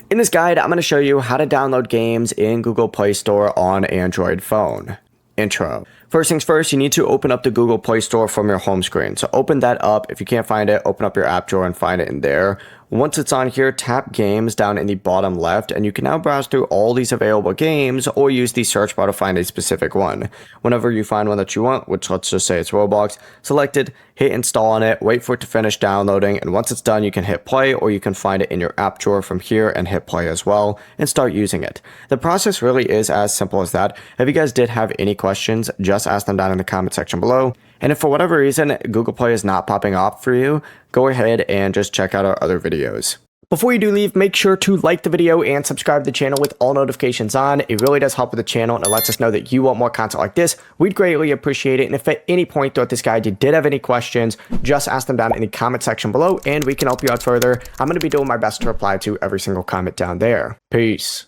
In this guide, I'm going to show you how to download games in Google Play Store on Android phone. Intro. First things first, you need to open up the Google Play Store from your home screen. So open that up. If you can't find it, open up your app drawer and find it in there. Once it's on here, tap games down in the bottom left, and you can now browse through all these available games or use the search bar to find a specific one. Whenever you find one that you want, which let's just say it's Roblox, select it, hit install on it, wait for it to finish downloading, and once it's done, you can hit play, or you can find it in your app drawer from here and hit play as well, and start using it. The process really is as simple as that. If you guys did have any questions, just ask them down in the comment section below. And if for whatever reason Google Play is not popping up for you, go ahead and just check out our other videos. Before you do leave, make sure to like the video and subscribe to the channel with all notifications on. It really does help with the channel and it lets us know that you want more content like this. We'd greatly appreciate it. And if at any point throughout this guide you did have any questions, just ask them down in the comment section below and we can help you out further. I'm going to be doing my best to reply to every single comment down there. Peace.